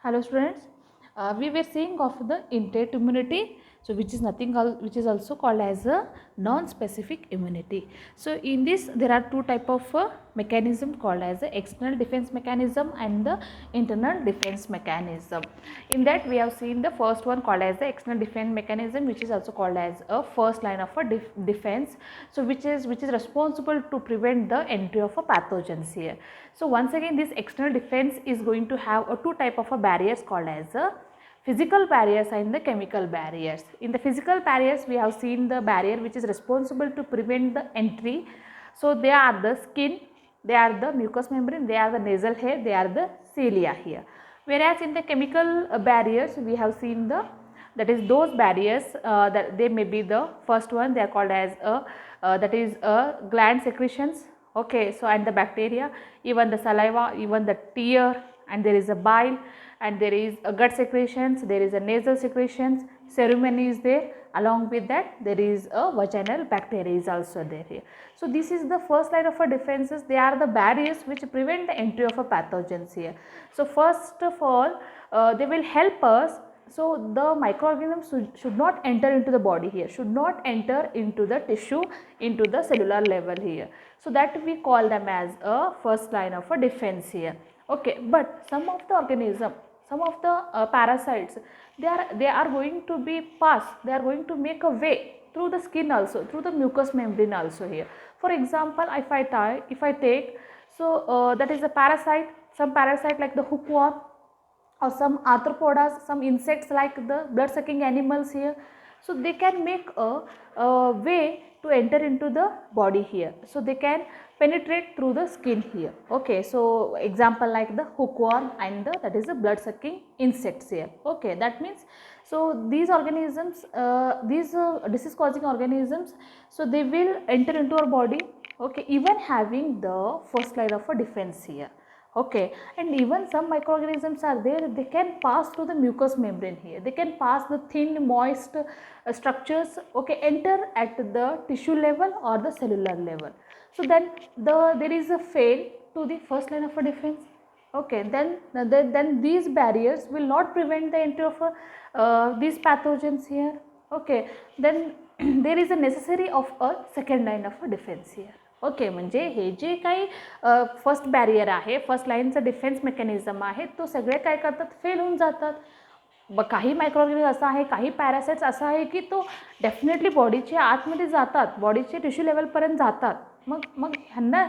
Hello students, we were seeing of the innate immunity, so which is nothing which is also called as a non-specific immunity. So in this there are two type of mechanism called as the external defense mechanism and the internal defense mechanism. In that we have seen the first one called as the external defense mechanism, which is also called as a first line of a defense. So which is responsible to prevent the entry of a pathogens here. So once again this external defense is going to have a two type of a barriers called as a physical barriers and the chemical barriers. In the physical barriers we have seen the barrier which is responsible to prevent the entry. So they are the skin, they are the mucous membrane, they are the nasal hair, they are the cilia here. Whereas in the chemical barriers we have seen the that is those barriers that they may be the first one, they are called as a that is a gland secretions. Okay, so and the bacteria, even the saliva, even the tear, and there is a bile, and there is a gut secretions, there is a nasal secretions, cerumen is there, along with that there is a vaginal bacteria is also there here. So this is the first line of our defenses. They are the barriers which prevent the entry of a pathogens here. So first of all they will help us. So the microorganisms should not enter into the body here, should not enter into the tissue, into the cellular level here. So that we call them as a first line of a defense here. Okay, but some of the organism, some of the parasites, they are going to be pass, they are going to make a way through the skin also, through the mucous membrane also here. For example, if I take, so that is a parasite, some parasite like the hookworm, or some arthropodas, some insects like the blood sucking animals here. So they can make a way to enter into the body here. So they can penetrate through the skin here. Okay, so example like the hookworm and that is the blood sucking insects here. Okay, that means so these organisms, these disease causing organisms, so they will enter into our body. Okay, even having the first line of a defense here. Okay, and even some microorganisms are there, they can pass through the mucous membrane here, they can pass the thin moist structures, okay, enter at the tissue level or the cellular level. So then there is a fail to the first line of a defense. Okay, then these barriers will not prevent the entry of these pathogens here. Okay, then there is a necessary of a second line of a defense here. Okay, म्हणजे हे जे काही first barrier आहे, first लाईनचा defence mechanism आहे, तो सगळे काय करतात, फेल होऊन जातात. काही मायक्रोऑर्गॅनिझम असा आहे, काही पॅरासाइट्स असा आहे की तो डेफिनेटली बॉडीच्या आतमध्ये जातात, बॉडीचे टिश्यू लेवलपर्यंत जातात. मग ह्यांना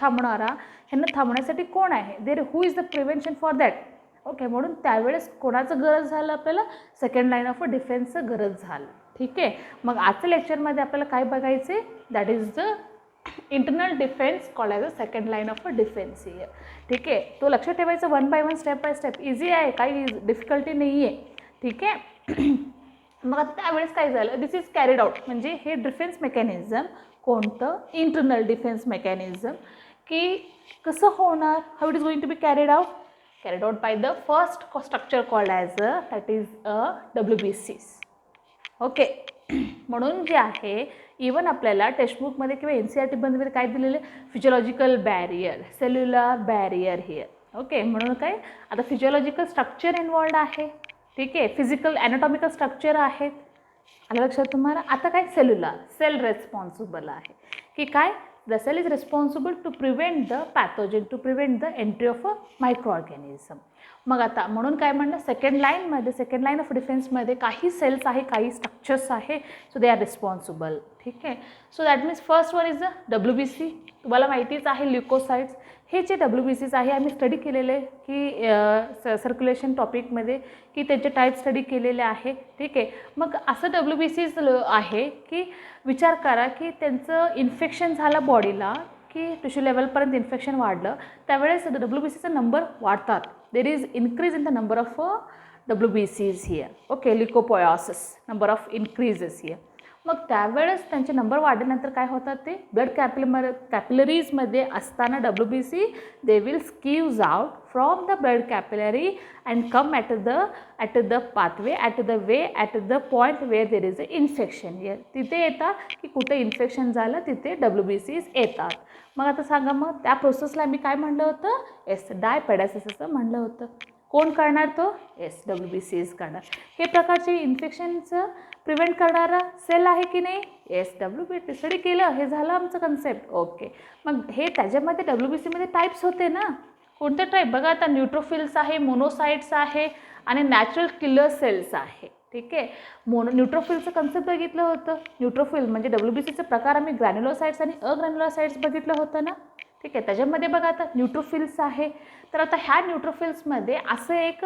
थांबवण्यासाठी कोण आहे, there who is the prevention for that. Okay, म्हणून त्यावेळेस कोणाचं गरज झालं, आपल्याला सेकंड लाईन ऑफ अ डिफेन्सचं गरज झालं. ठीक आहे, मग आजच्या लेक्चरमध्ये आपल्याला काय बघायचं आहे, that is the internal defence called as a second line of a defence here. ठीक आहे, तो लक्षात ठेवायचं, one by one, step by step, easy आहे, काही डिफिकल्टी नाही आहे. ठीक आहे, मग आता त्यावेळेस काय झालं, दिस इज कॅरीड आउट, म्हणजे हे डिफेन्स मेकॅनिझम कोणतं, इंटरनल डिफेन्स मेकॅनिझम, की कसं होणार, how it is going to be carried out by the first structure called as a that is a WBCs. Okay, म्हणून जे आहे, इवन आपल्याला टेक्स्टबुकमध्ये किंवा NCERT मध्ये काय दिलेलं आहे, physiological barrier, cellular barrier here. Okay, म्हणून काय, आता फिजिओलॉजिकल स्ट्रक्चर इन्वॉल्ड आहे. ठीक आहे, फिजिकल ॲनाटॉमिकल स्ट्रक्चर आहेत, आलं लक्षात तुम्हाला. आता काय, सेल रेस्पॉन्सिबल आहे, की काय, the cell is responsible to prevent the pathogen, to prevent the entry of a microorganism. मग आता म्हणून काय म्हणणं, सेकंड लाईन ऑफ डिफेन्समध्ये काही सेल्स आहे, काही स्ट्रक्चर्स आहे, सो दे आर रिस्पॉन्सिबल. ठीक आहे, so that means first one is the WBC. तुम्हाला माहितीच आहे, ल्युकोसाइट्स. हे जे WBCs आहे, आम्ही स्टडी केलेले की सर्क्युलेशन टॉपिकमध्ये, की त्याचे टाईप स्टडी केलेले आहे. ठीक आहे, मग असं WBCs आहे की विचार करा की त्यांचं इन्फेक्शन झालं बॉडीला, की टिश्यू लेवलपर्यंत इन्फेक्शन वाढलं, त्यावेळेस WBCचा नंबर वाढतात. There is increase in the number of WBCs here. Okay, leukopoiesis number of increases here. मग त्यावेळेस त्यांचे नंबर वाढल्यानंतर काय होतात, ते ब्लड कॅपिलरीजमध्ये असताना WBC they will squeeze out from the blood capillary and come at the pathway, at the point where there is a infection here. तिथे येतात की कुठे इन्फेक्शन झालं, तिथे WBCs येतात. मग आता सांगा, मग त्या प्रोसेसला मी काय म्हणलं होतं, डायपेडायसिस असं म्हणलं होतं. कोण करणार तो? येस, WBCs करणार. हे प्रकारचे इन्फेक्शनचं प्रिव्हेंट करणारा सेल आहे की नाही? येस, WBC स्टडी केलं, हे झालं आमचं कन्सेप्ट. ओके, मग हे त्याच्यामध्ये WBCमध्ये टाईप्स होते ना, कोणते टाईप बघा आता, न्यूट्रोफिल्स आहे, मोनोसाइट्स आहे आणि नॅचरल किलर सेल्स आहे. ठीक आहे, न्यूट्रोफिलचं कन्सेप्ट बघितलं होतं. न्यूट्रोफिल म्हणजे WBCचे प्रकार आम्ही ग्रॅन्युलोसाइट्स आणि अग्रॅन्युलोसाइट्स बघितलं होतं ना. ठीक आहे, त्याच्यामध्ये बघा आता न्यूट्रोफिल्स आहे. तर आता ह्या न्यूट्रोफिल्समध्ये असं एक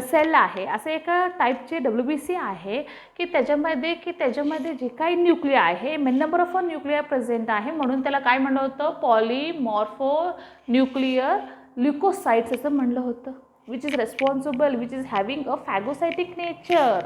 सेल आहे, असं एक टाईपचे WBC आहे की त्याच्यामध्ये जे काही न्यूक्लिया आहे, main number of nuclei present आहे, म्हणून त्याला काय म्हणलं होतं? पॉलीमॉर्फो न्यूक्लियर ल्युकोसाइट्स असं म्हणलं होतं. Which is responsible, which is having a phagocytic nature.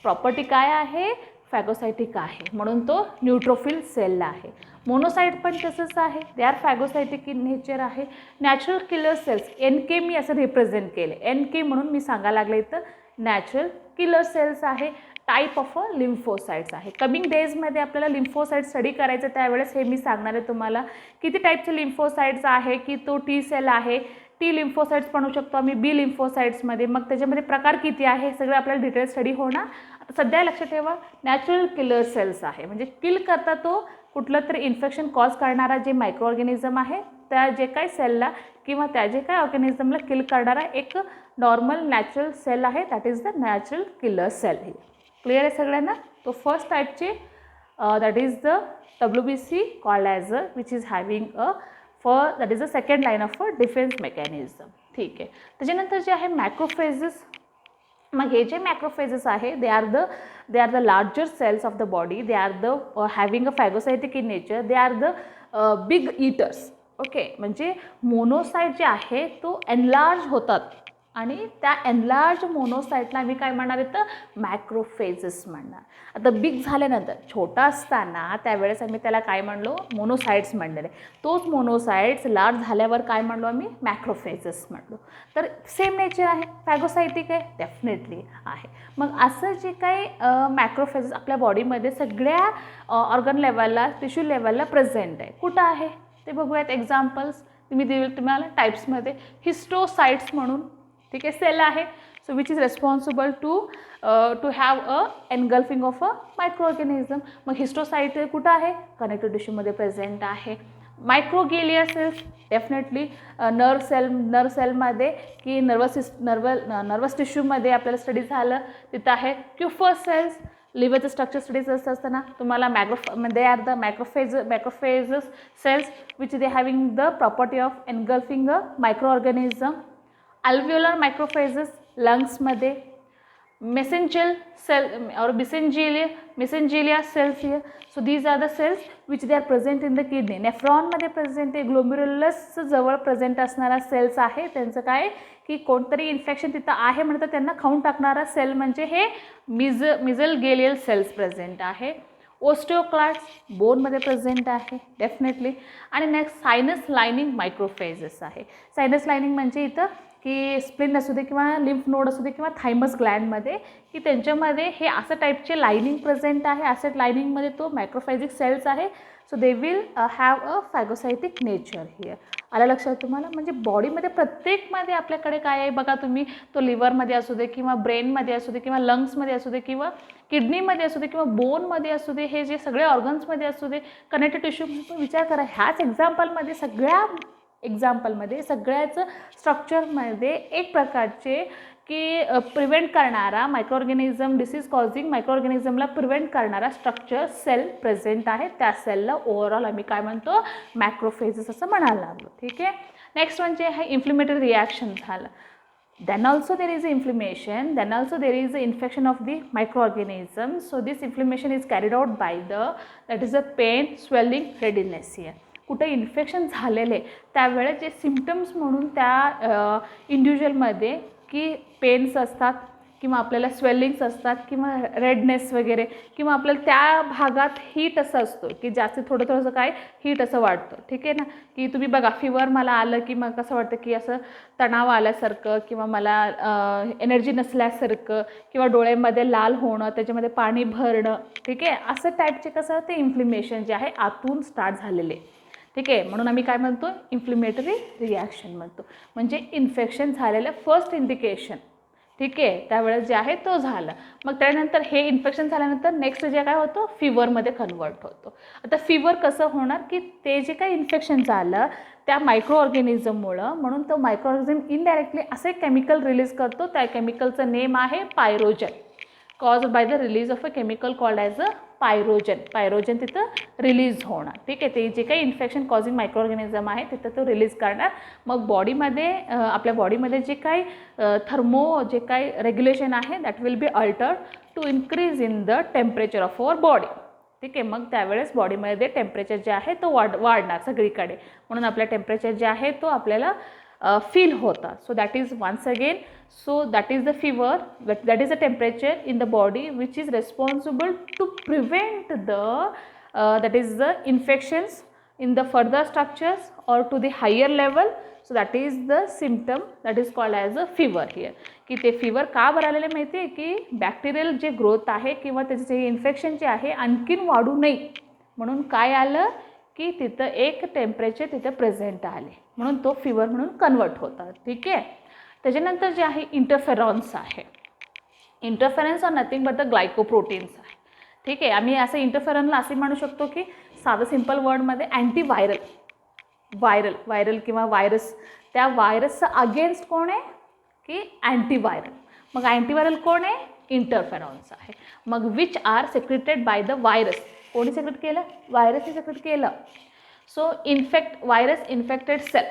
Property काय आहे? फॅगोसायटिक आहे, म्हणून तो न्यूट्रोफिल सेल आहे. मोनोसाइट पण तसंच आहे, they R phagocytic in nature आहे. नॅचरल किलर सेल्स, NK मी असं रिप्रेझेंट केले, NK म्हणून मी सांगायला लागले इथं नॅचरल किलर सेल्स आहे. टाईप ऑफ लिम्फोसाइट्स आहे. कमिंग डेजमध्ये आपल्याला लिम्फोसाइट स्टडी करायचं, त्यावेळेस हे मी सांगणार आहे तुम्हाला किती टाईपचे लिम्फोसाइट्स आहे, की तो T सेल आहे, T लिम्फोसाइट्स म्हणू शकतो आम्ही B लिम्फोसाइट्समध्ये, मग त्याच्यामध्ये प्रकार किती आहे सगळं आपल्याला डिटेल स्टडी होणार. आता सध्या लक्षात ठेवा, नॅचरल किलर सेल्स आहे, म्हणजे किल करता तो कुठलं तरी इन्फेक्शन कॉज करणारा जे मायक्रो ऑर्गॅनिझम आहे, त्या जे काही सेलला किंवा त्या जे काही ऑर्गॅनिझमला किल करणारा एक नॉर्मल नॅचरल सेल आहे, that is the natural killer cell. Clear आहे सगळ्यांना? तो फर्स्ट टाईपचे that is the WBC called as a which is having a that is the second line of a defence mechanism. ठीक आहे, त्याच्यानंतर जे आहे मॅक्रोफेजेस. मग हे जे मॅक्रोफेजेस आहे, they are the larger cells of the body, they are the having a phagocytic in nature, they are the big eaters. Okay, म्हणजे मोनोसाइट जे आहे तो एनलार्ज होतात आणि त्या एनलार्ज मोनोसाइटला आम्ही काय म्हणणार आहे? तर मॅक्रोफेजेस म्हणणार. आता बिग झाल्यानंतर छोटा असताना त्यावेळेस आम्ही त्याला काय म्हणलो? मोनोसाइट्स म्हणलेले. तोच मोनोसाइट्स लार्ज झाल्यावर काय म्हणलो आम्ही? मॅक्रोफेजेस म्हणलो. तर सेम नेचर आहे, फॅगोसायटिक आहे, डेफिनेटली आहे. मग असं जे काही मॅक्रोफेजेस आपल्या बॉडीमध्ये सगळ्या ऑर्गन लेवलला, टिश्यू लेवलला प्रेझेंट आहे. कुठं आहे ते बघूयात. एक्झाम्पल्स तुम्ही दिले तुम्हाला टाईप्समध्ये. हिस्टोसाइट्स म्हणून, ठीक आहे, सेल आहे. So which is responsible to have a engulfing of a micro organism. मग हिस्टोसाइट कुठं आहे? कनेक्टिव्ह टिश्यूमध्ये प्रेझेंट आहे. मायक्रोगेलिया सेल्स डेफिनेटली नर्व सेलमध्ये की नर्वस टिश्यूमध्ये आपल्याला स्टडी झालं तिथं आहे. क्युफस सेल्स, लिव्हरचं स्ट्रक्चर स्टडीज असताना तुम्हाला they are the macrophages cells which they having the property of engulfing a micro organism. Alveolar macrophages लंग्समध्ये. mesangial cell or mesangilia cells here. So these are the cells which they are present in the kidney. Nephron मध्ये present आहे. Glomerulus जवळ present असणारा cells आहे. त्यांचं काय की कोणतरी इन्फेक्शन तिथं आहे म्हणतं त्यांना खाऊन टाकणारा सेल म्हणजे हे मिझलगेलियल सेल्स प्रेझेंट आहे. ओस्टिओक्लास्ट बोनमध्ये प्रेझेंट आहे डेफिनेटली. आणि नेक्स्ट सायनस लायनिंग मायक्रोफेजेस आहे. सायनस लायनिंग म्हणजे इथं की स्प्लिन असू दे किंवा लिम्फ नोड असू दे किंवा थायमस ग्लँडमध्ये की त्यांच्यामध्ये हे असं टाईपचे लायनिंग प्रेझेंट आहे. असं लायनिंगमध्ये तो मॅक्रोफेजिक सेल्स आहे. So they will have a phagocytic nature here. आलं लक्षात तुम्हाला? म्हणजे बॉडीमध्ये प्रत्येकमध्ये आपल्याकडे काय आहे बघा तुम्ही, तो लिव्हरमध्ये असू दे किंवा ब्रेनमध्ये असू दे किंवा लंग्समध्ये असू दे किंवा किडनीमध्ये असू दे किंवा बोनमध्ये असू दे, हे जे सगळे ऑर्गन्समध्ये असू दे, कनेक्टिव्ह टिश्यू, विचार करा ह्याच एक्झाम्पलमध्ये सगळ्याचं स्ट्रक्चरमध्ये एक प्रकारचे की प्रिव्हेंट करणारा मायक्रो ऑर्गॅनिझम, डिसीज कॉझिंग मायक्रो ऑर्गॅनिझमला प्रिव्हेंट करणारा स्ट्रक्चर सेल प्रेझेंट आहे. त्या सेलला ओव्हरऑल आम्ही काय म्हणतो? मॅक्रोफेजेस असं म्हणायला लागलो. ठीक आहे. नेक्स्ट म्हणजे हे इन्फ्लेमेटरी रिॲक्शन झालं. Then also there is inflammation, then also there is infection of the microorganisms. So this inflammation is carried out by that is a pain, swelling, redness here. कुठं infection झालेले त्यावेळेस जे symptoms म्हणून त्या इंडिव्हिज्युअलमध्ये की pens असतात किंवा आपल्याला स्वेलिंग्स असतात किंवा रेडनेस वगैरे किंवा आपल्याला त्या भागात हीट असं असतो की जास्त थोडंसं काय हीट असं वाटतं. ठीक आहे ना, की तुम्ही बघा फिवर मला आलं की मग कसं वाटतं की असं तणाव आल्यासारखं किंवा मला एनर्जी नसल्यासारखं किंवा डोळ्यामध्ये लाल होणं, त्याच्यामध्ये पाणी भरणं. ठीक आहे, असं टाईपचे कसं ते इन्फ्लेमेशन जे आहे आतून स्टार्ट झालेले. ठीक आहे. म्हणून आम्ही काय म्हणतो, इन्फ्लेमेटरी रिॲक्शन म्हणतो. म्हणजे इन्फेक्शन झालेलं फर्स्ट इंडिकेशन. ठीक आहे, त्यावेळेस जे आहे तो झालं. मग त्यानंतर हे इन्फेक्शन झाल्यानंतर नेक्स्ट जे काय होतं, फिवरमध्ये कन्वर्ट होतो. आता फिवर कसं होणार, की ते जे काही इन्फेक्शन झालं त्या मायक्रो ऑर्गॅनिझममुळं, म्हणून तो मायक्रो ऑर्गॅनिझम इनडायरेक्टली असे केमिकल रिलीज करतो. त्या केमिकलचं नेम आहे pyrogen. Cause by the release of a chemical called as a pyrogen. Pyrogen तिथं रिलीज होणार. ठीक आहे, ते जे काही इन्फेक्शन कॉझिंग मायक्रो ऑर्गॅनिझम आहे तिथं तो रिलीज करणार. मग बॉडीमध्ये आपल्या बॉडीमध्ये जे काही जे काही रेग्युलेशन आहे that will be altered to increase in the temperature of our body. ठीक आहे, मग त्यावेळेस बॉडीमध्ये टेम्परेचर जे आहे तो वाढणार सगळीकडे. म्हणून आपला टेम्परेचर जे आहे तो आपल्याला फील होता. So that is once again, so that is the fever, that is the temperature in the body which is responsible to prevent the that is the infections in the further structures or to the higher level. So that is the symptom that is called as a fever here. की ते fever का बरं आलेलं माहिती आहे, की bacterial जे growth आहे किंवा त्याचे जे इन्फेक्शन जे आहे आणखीन वाढू नये म्हणून काय आलं, की तिथं एक टेम्परेचर तिथं प्रेझेंट आले म्हणून तो fever म्हणून कन्वर्ट होता. ठीक आहे. त्याच्यानंतर जे आहे इंटरफेरॉन्स आहे. Interferons are nothing but the glycoproteins आहे. ठीक आहे, आम्ही असं इंटरफेरॉनला असे म्हणू शकतो की साधं सिम्पल वर्डमध्ये अँटीव्हायरल. व्हायरल किंवा व्हायरस, त्या व्हायरसचं अगेन्स्ट कोण आहे, की अँटीव्हायरल. मग अँटीव्हायरल कोण आहे, इंटरफेरॉन्स आहे. मग which are secreted by the virus. कोणी सेक्रेट केलं, व्हायरसने सेक्रेट केलं. सो व्हायरस इन्फेक्टेड सेल,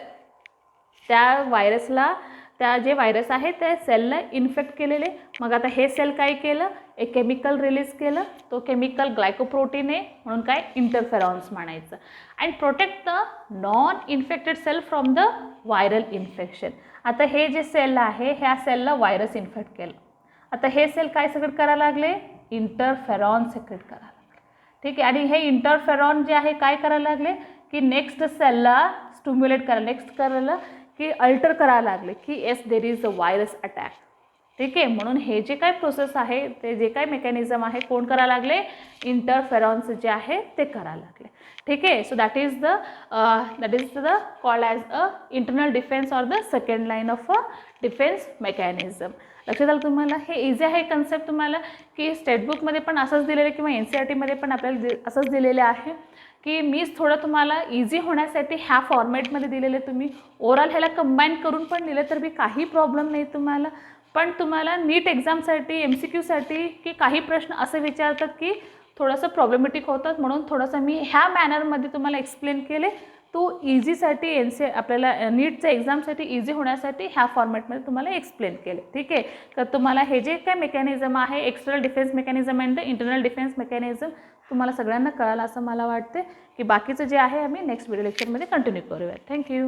त्या व्हायरसला, त्या जे व्हायरस आहे त्या सेलला इन्फेक्ट केलेले. मग आता हे सेल काय केलं, एक केमिकल रिलीज केलं. तो केमिकल ग्लायकोप्रोटीन आहे म्हणून काय इंटरफेरॉन्स म्हणायचं. And protect the non infected cell from the viral infection. आता हे जे सेल आहे ह्या सेलला व्हायरस इन्फेक्ट केलं. आता हे सेल काय सेक्रेट करायला लागले, इंटरफेरॉन सेक्रेट करायला लागले. ठीक आहे, आणि हे इंटरफेरॉन जे आहे काय करायला लागले, की नेक्स्ट सेलला स्टिम्युलेट करायला, नेक्स्ट करायला की अल्टर करायला लागले की yes there is a virus attack. ठीक आहे, म्हणून हे जे काय प्रोसेस आहे, ते जे काय मेकॅनिझम आहे कोण करायला लागले, इंटरफेरॉन्स जे आहे ते करायला लागले. ठीक आहे. So that is the called as a internal defence or the second line of a defence mechanism. लक्षात आलं तुम्हाला, हे इझी आहे कन्सेप्ट तुम्हाला, की स्टेटबुकमध्ये पण असंच दिलेलं किंवा NCERTमध्ये पण आपल्याला असंच दिलेलं आहे, की मीच थोडं तुम्हाला इझी होण्यासाठी ह्या फॉर्मॅटमध्ये दिलेले. तुम्ही ओव्हरऑल ह्याला कंबाईन करून पण दिलं तर बी काही प्रॉब्लेम नाही तुम्हाला. पण तुम्हाला नीट एक्झामसाठी, MCQसाठी की काही प्रश्न असे विचारतात की थोडंसं प्रॉब्लेमॅटिक होतात, म्हणून थोडंसं मी ह्या मॅनरमध्ये तुम्हाला एक्सप्लेन केले. तो इझीसाठी आपल्याला नीटच्या एक्झामसाठी इझी होण्यासाठी ह्या फॉर्मॅटमध्ये तुम्हाला एक्सप्लेन केले. ठीक आहे. तर तुम्हाला हे जे काय मेकॅनिझम आहे, external defence mechanism and the internal defence mechanism, तुम्हाला सगळ्यांना कळालं असं मला वाटते. की बाकीचं जे आहे आम्ही नेक्स्ट व्हिडिओ लेक्चरमध्ये कंटिन्यू करूया. थँक्यू.